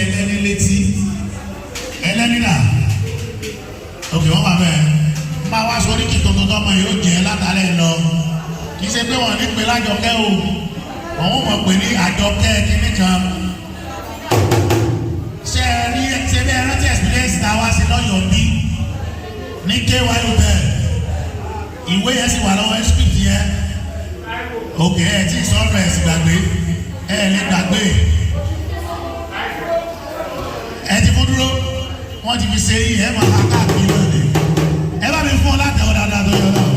ẹlẹ́ni létí ẹlẹ́ni náà òkè wọ́n wà bẹ́ẹ̀ máa wá sórí kí tuntun tọ́mọ yóò jẹ́ látàlẹ́ lọ kì í ṣe pé wọ́n ní pé lájọkẹ́ o àwọn mọ̀ pé ní àjọkẹ́ kínní kan ṣe rí ṣe bí ẹrántí experience tá a wá sí lọ́yọ̀ọ́ bí ní kéwàá yóò bẹ́ẹ̀ ìwé yẹn sì wà lọ́wọ́ script yẹn òkè ẹ̀ tí sọ́ọ̀rọ̀ ẹ̀ sì gbàgbé ẹ̀ lè gbàgbé ẹ̀ ti fún dúró wọ́n ti fi ṣe yìí ẹ̀ máa káàkiri lóde ẹ bá mi fún ọ látẹ̀wọ́ dáadáa tó yọ náà.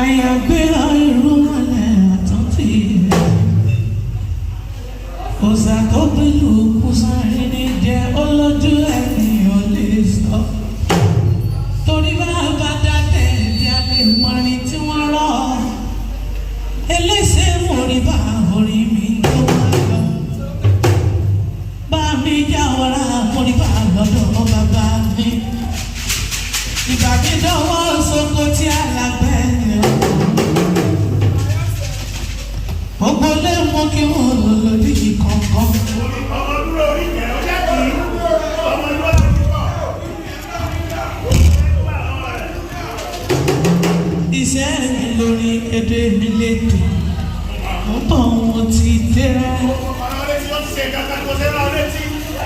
Àyàgbé àìrú wọlé àtúntì ọ̀sà tó pẹ̀lú kùsàrí ní jẹ́ olójú ẹni ò lè sọ. Torí bá bá dáadé ìdí alẹ́ mọ́rin tí wọ́n rọ̀ eléṣẹ́ mórí bá orí mi tó wá lọ. Bá mi jáwọ́ra mórí bá lọ́dọ̀ bàbá mi. Ìgbà mi dánwọ́ sóko tí alágbẹ́ gbogbo lè mú kí wọ́n lò lórí kankan. ọmọ dúró orí yẹn ó jẹ́ kí ọmọ dúró orí kọ́. Iṣẹ́ mi lórí èdè mi lédè mo bọ̀ wọ́n ti dẹ́ra.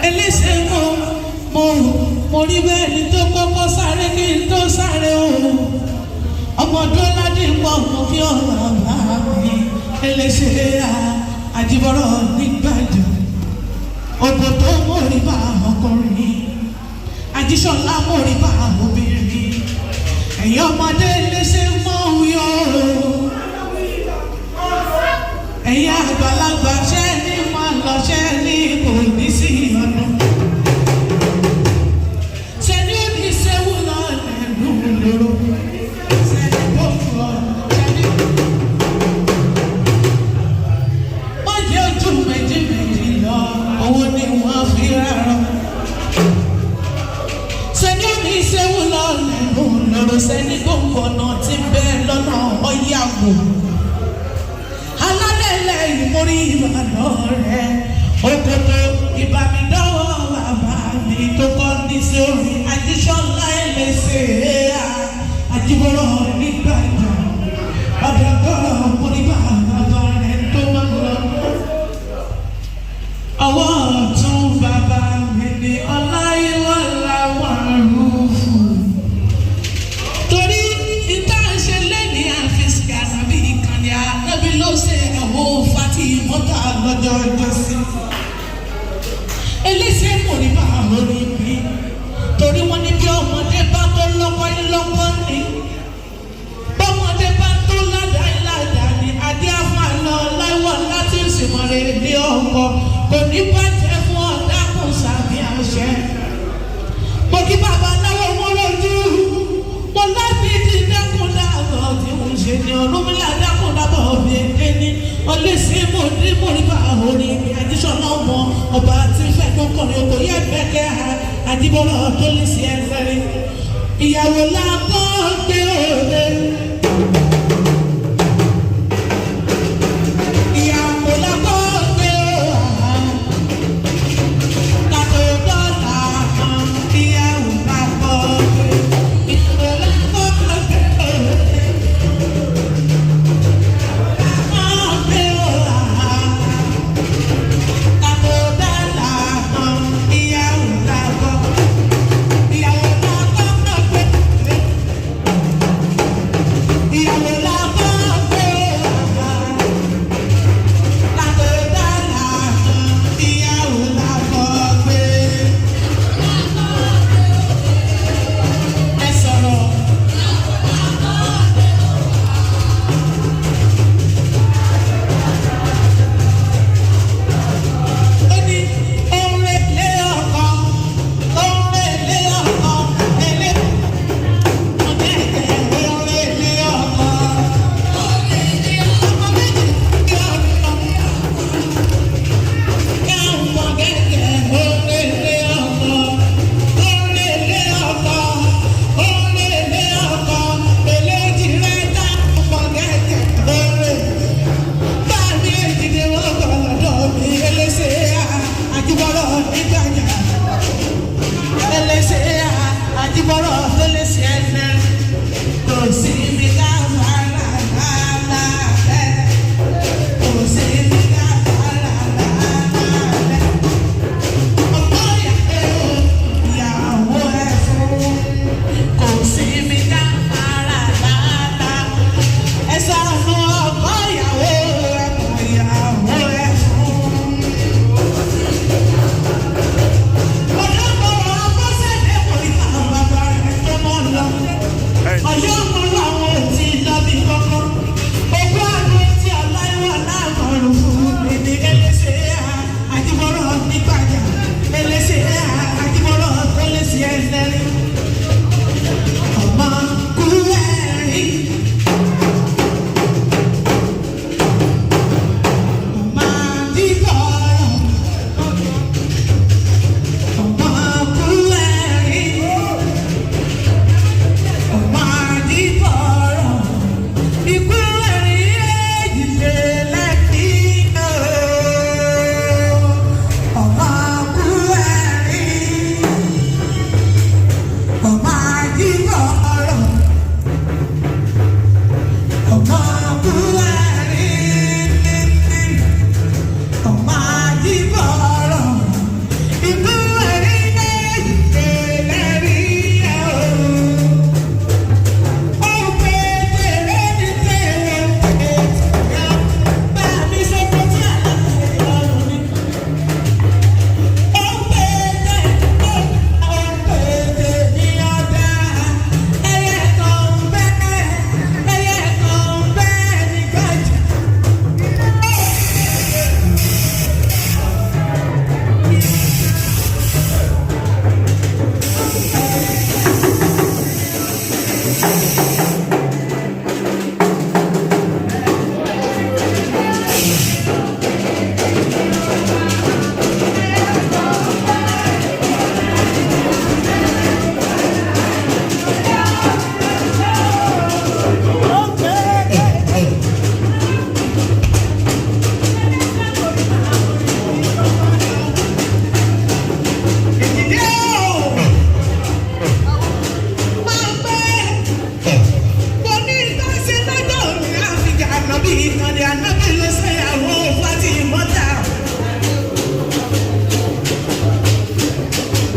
Eléṣẹ́ mo rí bẹ́ẹ̀ ni tó kọ́kọ́ sáré kí n tó sáré o. Ọmọdé ládé pọ̀ mọ́ kí ọ̀rọ̀ bá mi. Eléṣẹ́ àjíbọ̀rọ̀ nígbàjọ ọ̀dọ̀ tó mórí bá ọkùnrin àjíṣọ́lá mórí bá obìnrin ẹ̀yin ọmọdé Eléṣẹ́ mọ́ wí o ẹ̀yin àgbàlagbà ṣẹ́ ní máa lọ ṣẹ́ ní kò ní sí ọ̀nà ṣẹ́ ní ó ní sẹ́wù náà lẹ́nu lóró ṣẹ́ ní gbogbo ṣẹ́ ní. Owó ni wọ́n fi rárá. Sẹ́ni mi ṣéwú lọ́lẹ̀ lọ́rọ̀ sẹ́ni gbogbo ọ̀nà tí ń bẹ lọ́nà ọ̀yàwó. Alálẹ̀lẹ̀ ìmórí ìbàdàn rẹ̀. Òkòtò ìbàmídọ́wọ́ bàbá mi tó kọ́ ní sí orí Àjíṣọ́lá Eléṣẹ́ àjíbọ̀rọ̀ nígbàjọ. Ọ̀dọ̀gbọ̀rọ̀ mórí bàbá rẹ̀ tó máa lọ. Ọwọ́ ọ̀tún bàbá mi ni Ọláyíwọlá Wàrúfù. Torí ìta ṣe lẹ́ni àfisì àtàbí ìkànnì ànábì ló ṣe àwọn Fátímọ́tà lọ́jọ́ ìjọsí. Eléṣẹ́ mórí bá lórí mi. Torí wọ́n ní bí ọmọdé bá tó lọ́kọ́ ńlọ́kọ́ ni. Bọ́mọdé bá tó ládàá ni adé àfààná láìwọ̀ láti ìsìnmọ̀rẹ́ ilé ọkọ. Kò ní bàjẹ́ fún ọ̀dàkùn sàmì àṣẹ. Mo kí bàbá náwó wọn lójú. Mo láti di dákun dáàbọ̀ tí mo ṣe ní Ọ̀rúnmìlà dákun dábọ̀ òbí èdè ní. Ọlẹ́sìn mo ní mórí bá orí mi. Àjíṣọ́lá ọmọ ọba tí ń fẹ́ kókòrò kò yẹ bẹ́kẹ́ àjíbọ̀lọ̀ tó lè ṣe ẹsẹ̀ rí. Ìyàwó làkọ́ gbé òde. Ìyàwó làkọ́.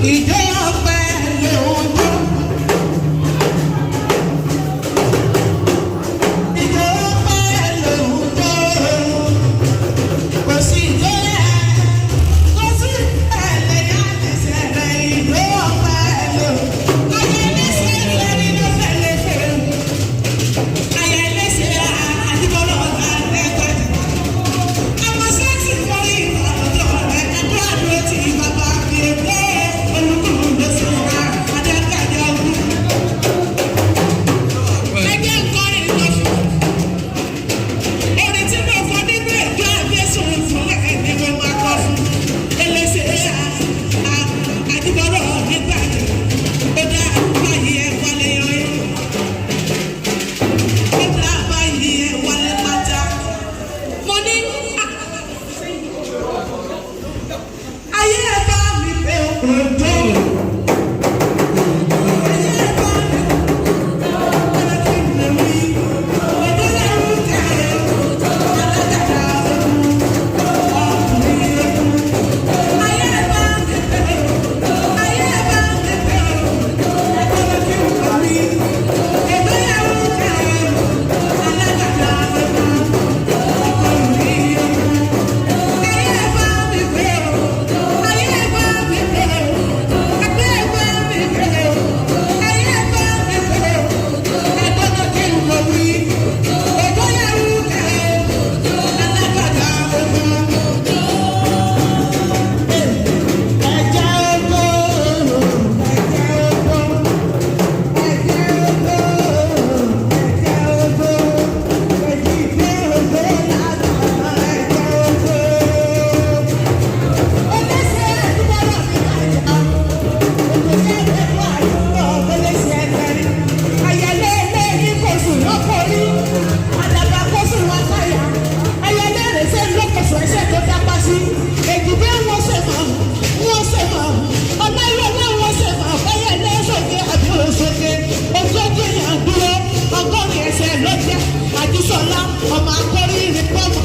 ìjọ ọpẹ́ lòun jó. Ìjọ ọpẹ́ lòun jó. Kò sí ìjọ yẹn, kò sí ẹlẹ́yà lẹ́sẹ̀rẹ̀ ìjọ ọpẹ́ lòun. Ayé lẹ́sẹ̀ lẹ́ni ló fẹ́ lẹ́sẹ̀. Ayé lẹ́sẹ̀ àdìbọ́lọ́ ọ̀gá lẹ́gbẹ̀ẹ́. Àwọn sẹ́ẹ̀sì fọ́rí ìfọ̀dọ̀ rẹ̀ ẹgbẹ́ àdúró ti bàbá fi èdè olùkùn ló sì ra adẹ́gbẹ̀jọ ogun. Ẹgbẹ́ nkọrin lọ fún. Orin tí mo fọ nínú ètò àgbẹ̀sùn ìfúnlẹ̀ ẹni mo máa kọ fún. Ẹlẹ́sẹ̀ àdìbọ́lọ́ nígbà yẹn. Ó dá báyìí ẹ wálé yọyọ. Ó dá báyìí ẹ wálé pátá. Mo ní ayé ẹ bá mi pé òdò. Ayé ẹ bá mi ọ̀rẹ́ kí n lè rí. Òdò lẹ́rù kẹ́ alágàdá ọkùnrin ewu. Ayé ẹ bá mi pé ayé ẹ bá mi pé ọ̀rẹ́ kí n lè rí. Òdò lẹ́rù kẹ́ alágàdá ọkùnrin ewu. Ayé ẹ bá mi pé ayé ẹ bá mi pé ẹgbẹ́ ẹ bá mi pé ayé ẹ bá mi pé ẹgbọ́dọ̀ kí n lọ wí. Òdò lẹ́rù kẹ́ alágàdá ọkùnrin ewu. Àjíṣọlá ọmọ akọrí ìrìnkọ́mọ.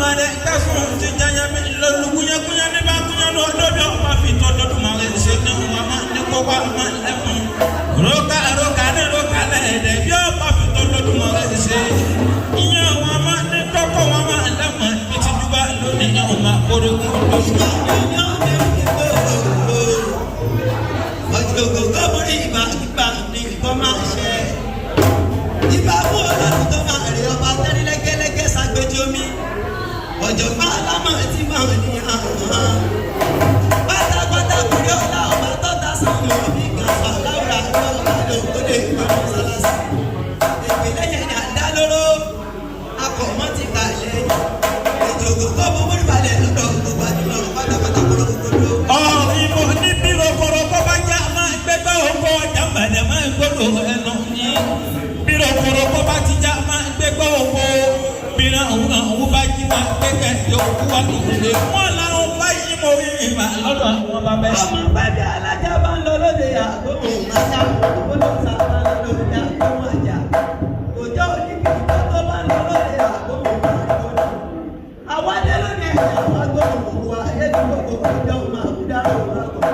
mare kasun ti janya mi lolu kunya kunya ni ba kunya no dodo pa fi to do mare se ne mama ni ko ba ma le mu roka ne roka le de yo pa fi to do mare se iya mama ni to ko mama le mu ti duba lo ni ya ma koro ko ojo go go bori ba ni ko ma se iba bo la to ma re ọba tẹni lẹgẹlẹgẹ sagbejo mi ọ̀jọ̀gbọ́n alámọ̀ tí máa ní àwọn pátápátá kúrẹ́ ọ̀la ọba tó ta sánmọ̀ bí gàfà láwùrà ní ọba lòkúlé ìgbàlù sálásí ìpínlẹ̀ yẹn ní àdálóró akọ̀mọ́ ti kà lẹ́yìn ìjòkó tó bó balẹ̀ lọ́dọ̀ tó gbajúmọ̀ pátápátá kúrò kúrò. ìbò ní bírò kọ̀rọ̀ kọ́ bá já máa gbẹgbẹ́ òkò ọjà mbàdàn máa gbọdọ̀ ẹnu ní bírò kọ̀rọ̀ kọ́ bá ti já máa gbẹgbẹ́ òkò bíra òun àwọn bá jí máa gbẹgbẹ́ yòókù wá lóde wọn làwọn bá yí mo rí ìmà lọ́dọ̀ àwọn bàbá ẹ̀. ọmọ bàbá alájà bá ń lọ lóde àgbọ̀n àjà òbóló sábà ń lọ lóde àgbọ̀n àjà òjò oníkìkì tó bá ń lọ lóde àgbọ̀n àgbọ̀n àwọn adé lóde àwọn àgbọ̀n òwò ayélujára ọjọ́ máa kú dára òun àgbọ̀n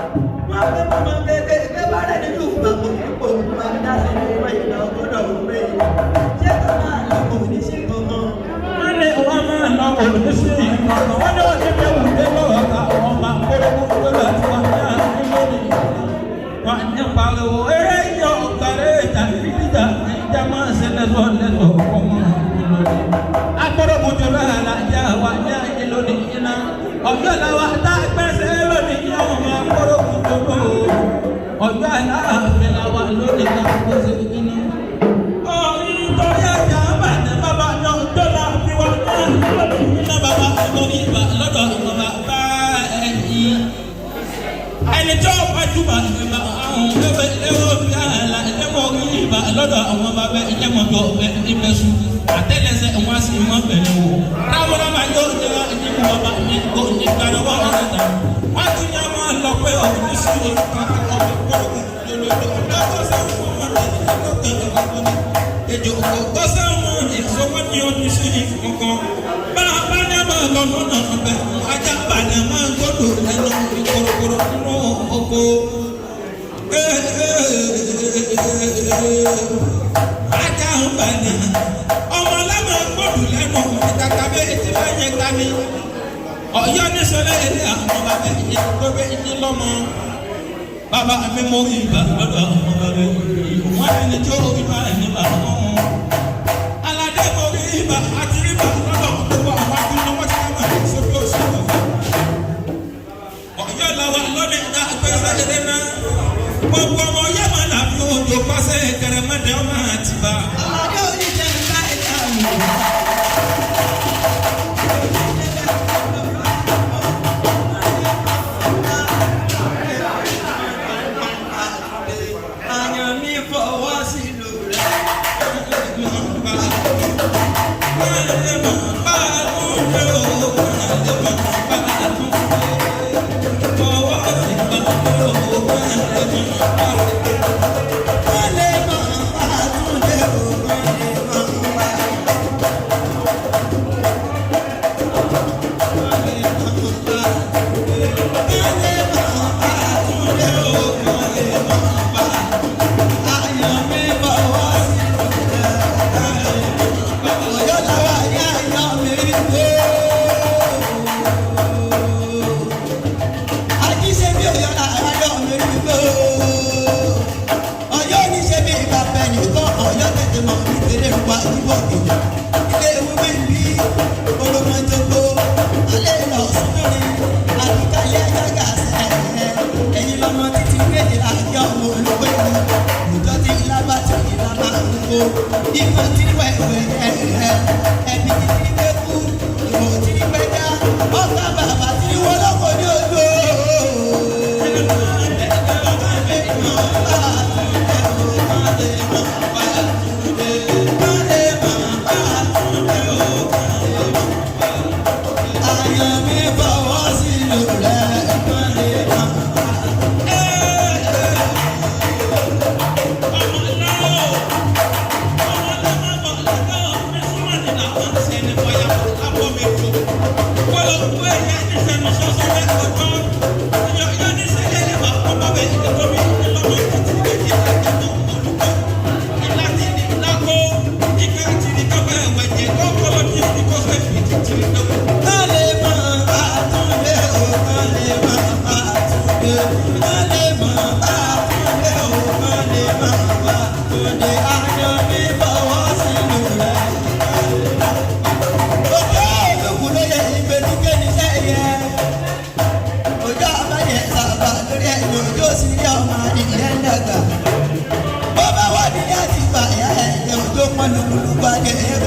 wọn fẹ́ mọ́ máa gbẹgbẹ́ ẹgbẹ́ bá rẹ̀ nínú ìgbàgbọ́ nípò máa dá sí ní wáyé náà gbọ́dọ̀ òun ṣé kò máa lọ kò ní ṣe kankan. Wọ́n máa lọ kò ní sí ìkọ̀ọ̀kan wọ́n ní wọ́n ti fẹ́ wù dé lọ́wọ́ ká wọ́n máa kóró kúrò láti wọ́n ní àdúgbò ní wọ́n ní pariwo eré yọ ọ̀kàrẹ́ ìtàgé ìdíjà ìjà máa ṣe lẹ́sọ̀ ọkọ̀ mọ́ lónìí. Akọ̀rọ̀ mọ̀jọ́ bẹ́ẹ̀ alájà wa ní àyè lónìí iná ọjọ́ làwọn tá a gbẹ́sẹ̀ lónìí ní àwọn máa kóró kúrò ọjọ́ aláàfin làwọn lónìí náà kó ṣe iná. Iná bàbá lórí ìgbà lọ́dọ̀ àwọn bàbá ẹ̀yìn. Ẹni tí ó pàjùbà ìgbà àwọn ẹgbẹ́ ẹ̀rọ fi àhàlà ẹ̀dẹ́mọ̀ orí ìgbà lọ́dọ̀ àwọn bàbá ẹ̀jẹ̀mọ̀jọ ìbẹ̀sù àtẹ́lẹsẹ̀ wọn sì wọ́n bẹ̀rẹ̀ wò. Táwọn ọmọ yóò jẹ́ ẹni mú bàbá ní kò ní gbàdọ̀wọ́ ọ̀rẹ́ta. Wọ́n ti yẹ wọn lọ pé ọ̀rẹ́ sí ìkàkọ́ bàbá ní àbá lọ́nà náà bẹ̀ ajá bàdàn máa ń gbọ́dọ̀ lẹ́nu ìkorokoro nínú oko. Ajá ń bàdàn ọmọ ọlọ́mọ gbọ́dọ̀ lẹ́nu ìkàkà bẹ́ẹ̀ tí wọ́n yẹ ká ní. Ọ̀yọ́ ní sọlẹ̀ ilé àwọn bàbá ẹ̀yẹ tó bẹ́ ẹ̀yẹ lọ́mọ. Bàbá mi mọ ìgbà lọ́dọ̀ àwọn bàbá yìí. Wọ́n ní tí ó rí bá ẹ̀yẹ bá wọn. Aládé mọ ìgbà àti ìgbà lọ́dọ̀ gbogbo àwọn akíní wọ́n ti máa ń sọ bí ó ṣe wọ̀ fún. Ọ̀yọ́ làwọn lọ́dẹ̀ ní àgbẹ̀sẹ̀ ẹ̀dẹ̀ náà. Gbogbo ọmọ yẹ́ máa nà fi òjò pàṣẹ kẹrẹmẹdẹ ọmọ àtìbá. Aládé oníjẹ ńlá ẹ̀ka mi.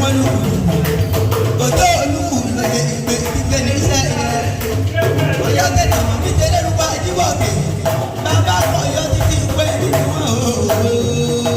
wọn lù òtó olùkù lóye ìgbé ìgbé níṣẹ́ yẹn ọ̀yọ́ kẹta mọ̀ ní tẹ́lẹ̀ nípa ìdíwọ̀ kè bàbá ọ̀yọ́ ti fi ìwé nínú wọn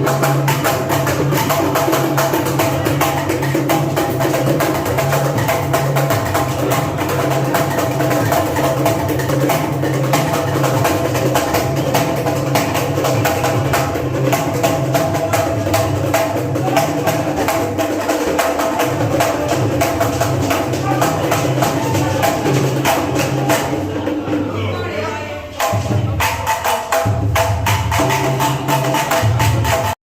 Thank you.